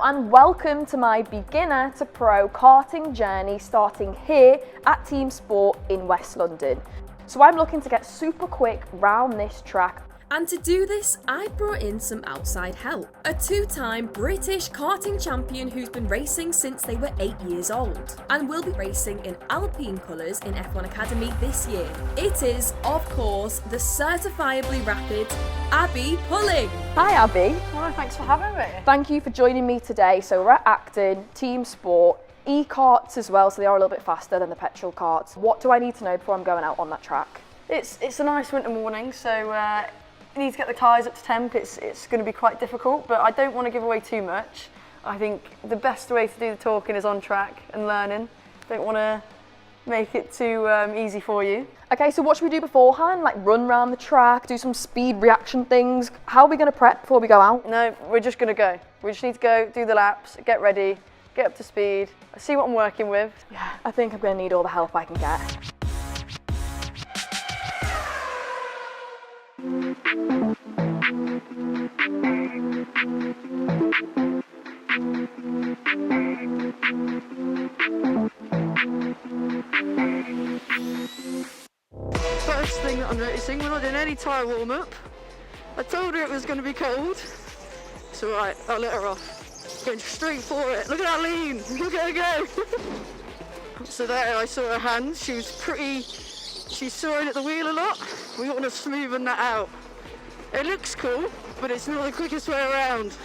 and welcome to my beginner to pro karting journey starting here at Team Sport in West London. So I'm looking to get super quick round this track. And to do this, I brought in some outside help. A two-time British karting champion who's been racing since they were 8 years old and will be racing in Alpine colours in F1 Academy this year. It is, of course, the certifiably rapid Abbi Pulling. Hi Abbi. Well, thanks for having me. Thank you for joining me today. So we're at Acton, Team Sport, e-karts as well, so they are a little bit faster than the petrol karts. What do I need to know before I'm going out on that track? It's a nice winter morning, so you need to get the tyres up to temp. It's going to be quite difficult, but I don't want to give away too much. I think the best way to do the talking is on track and learning. Don't want to make it too easy for you. Okay, so what should we do beforehand? Like run around the track, do some speed reaction things? How are we going to prep before we go out? No, we're just going to go. We just need to go, do the laps, get ready, get up to speed, see what I'm working with. Yeah, I think I'm going to need all the help I can get. First thing that I'm noticing, we're not doing any tyre warm-up. I told her it was going to be cold. It's alright, I'll let her off. Going straight for it. Look at that lean, look at her go. So there, I saw her hands. She's soaring at the wheel a lot. We want to smoothen that out. It looks cool, but it's not the quickest way around.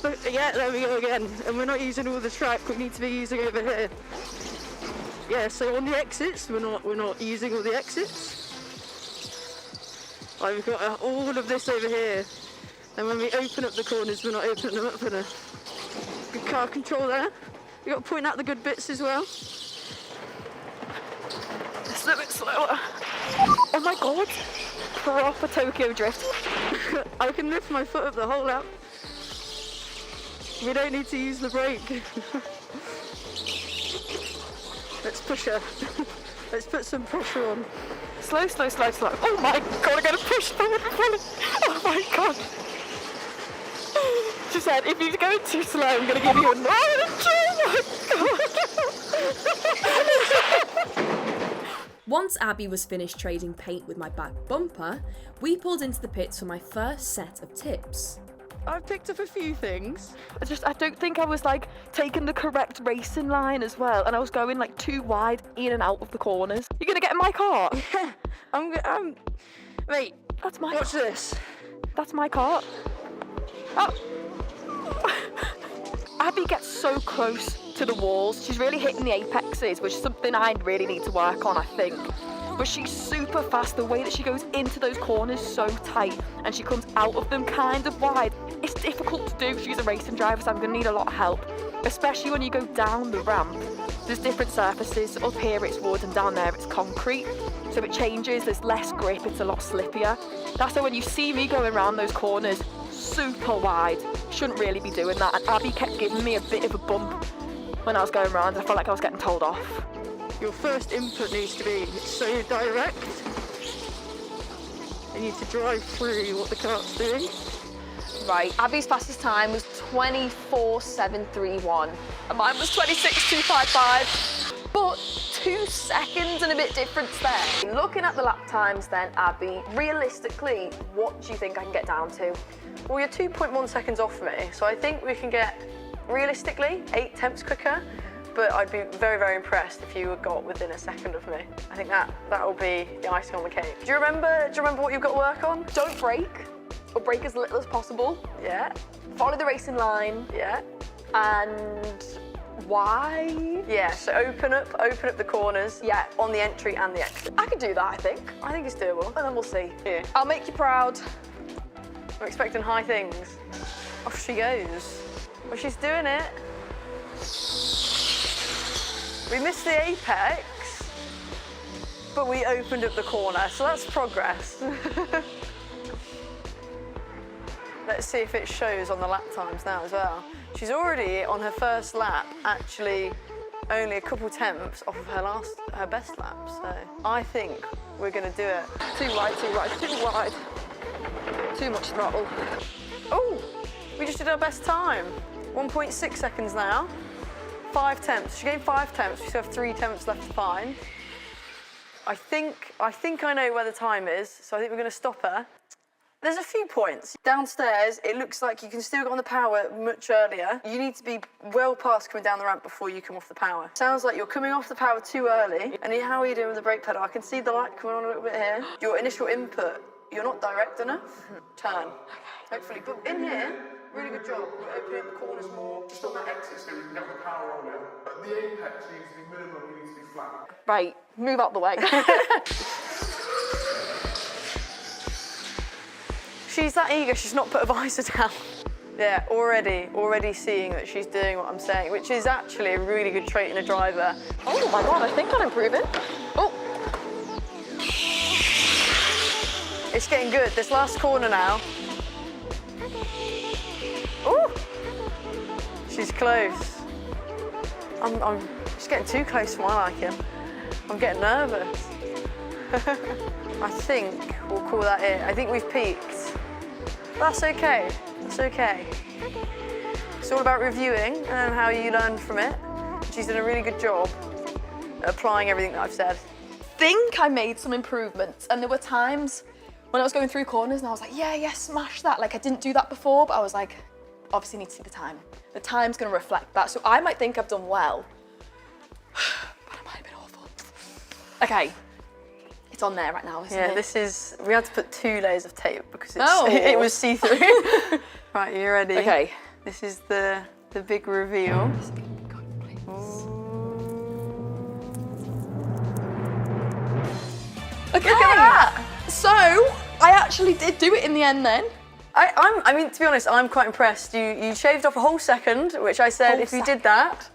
But yeah, there we go again. And we're not using all the track we need to be using over here. Yeah, so on the exits, we're not using all the exits. We've got all of this over here. And when we open up the corners, we're not opening them up in a good car control there. You've got to point out the good bits as well. Just a little bit slower. Oh my god, proper Tokyo drift. I can lift my foot up the whole lap. We don't need to use the brake. Let's push her. Let's put some pressure on. Slow, slow, slow, slow. Oh my god, I'm going to push forward. Oh my god. She said, if you're going too slow, I'm going to give you a nudge. Oh my god. Once Abbi was finished trading paint with my back bumper, we pulled into the pits for my first set of tips. I've picked up a few things. I don't think I was like taking the correct racing line as well, and I was going like too wide in and out of the corners. You're going to get in my car? Yeah, Mate, That's my watch car. this. That's my car. Oh. Abbi gets so close to the walls. She's really hitting the apexes, which is something I really need to work on, I think. But she's super fast. The way that she goes into those corners so tight and she comes out of them kind of wide. It's difficult to do. She's a racing driver, so I'm going to need a lot of help, especially when you go down the ramp. There's different surfaces. Up here it's wood and down there it's concrete. So it changes, there's less grip, it's a lot slippier. That's why when you see me going around those corners super wide, shouldn't really be doing that. And Abbi kept giving me a bit of a bump when I was going around. I felt like I was getting told off. Your first input needs to be so direct. You need to drive through what the cart's doing. Right, Abbi's fastest time was 24.731 and mine was 26.255. But 2 seconds and a bit difference there. Looking at the lap times then, Abbi, realistically, what do you think I can get down to? Well, you're 2.1 seconds off me, so I think we can get, realistically, 8 tenths quicker, but I'd be very, very impressed if you got within a second of me. I think that will be the icing on the cake. Do you remember what you've got to work on? Don't brake, or brake as little as possible. Yeah. Follow the racing line. Yeah. And why? Yeah, so open up the corners. Yeah. On the entry and the exit. I could do that, I think. I think it's doable. And then we'll see. Yeah. I'll make you proud. I'm expecting high things. Off she goes. Well, she's doing it. We missed the apex, but we opened up the corner, so that's progress. Let's see if it shows on the lap times now as well. She's already on her first lap, actually only a couple tenths off of her best lap. So I think we're going to do it. Too wide, too wide, too wide. Too much throttle. Oh, we just did our best time. 1.6 seconds now. 5 temps. She gained 5 temps. We still have 3 temps left to find. I think I know where the time is, so I think we're going to stop her. There's a few points. Downstairs, it looks like you can still get on the power much earlier. You need to be well past coming down the ramp before you come off the power. Sounds like you're coming off the power too early. And how are you doing with the brake pedal? I can see the light coming on a little bit here. Your initial input, you're not direct enough. Turn. Hopefully. But in here, really good job. We're opening the corners more, just on that exit so we can get the power on it. But the apex needs to be minimum, you need to be flat. Right, move out the way. She's that eager, she's not put a visor down. Yeah, already seeing that she's doing what I'm saying, which is actually a really good trait in a driver. Oh my God, I think I'm improving. Oh. It's getting good. This last corner now. Ooh! She's close. She's getting too close for my liking. I'm getting nervous. I think we'll call that it. I think we've peaked. That's okay. That's okay. It's all about reviewing and how you learn from it. She's done a really good job at applying everything that I've said. I think I made some improvements, and there were times when I was going through corners and I was like, yeah, smash that. Like I didn't do that before, but I was like, obviously need to see the time. The time's gonna reflect that. So I might think I've done well, but I might have been awful. Okay. It's on there right now, isn't it? Yeah, this is, we had to put 2 layers of tape because it was see-through. Right, you ready? Okay. This is the big reveal. Okay. Look at that! So, I actually did do it in the end then. I mean, to be honest, I'm quite impressed. You shaved off a whole second, which I said if you did that,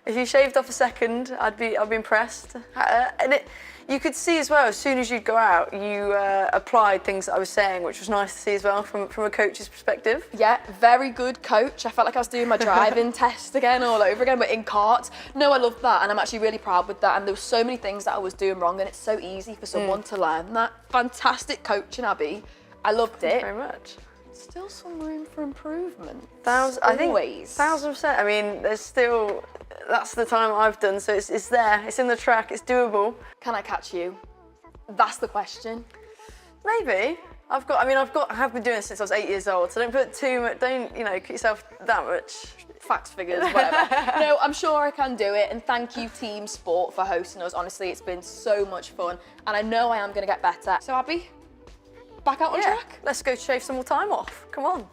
if you shaved off a second, I'd be impressed. And you could see as well, as soon as you'd go out, you applied things that I was saying, which was nice to see as well from a coach's perspective. Yeah, very good coach. I felt like I was doing my driving test again all over again, but in karts. No, I love that, and I'm actually really proud with that. And there were so many things that I was doing wrong, and it's so easy for someone to learn that. Fantastic coaching, Abby. I loved it. Thank you very much. Still some room for improvement. I think 1000%. I mean, there's still, that's the time I've done, so it's there. It's in the track. It's doable. Can I catch you? That's the question. Maybe. I have been doing this since I was 8 years old, so don't put too much. Don't put yourself that much. Facts, figures, whatever. No, I'm sure I can do it, and thank you Team Sport for hosting us. Honestly, it's been so much fun, and I know I am going to get better. So Abby, back out on track? Let's go shave some more time off. Come on.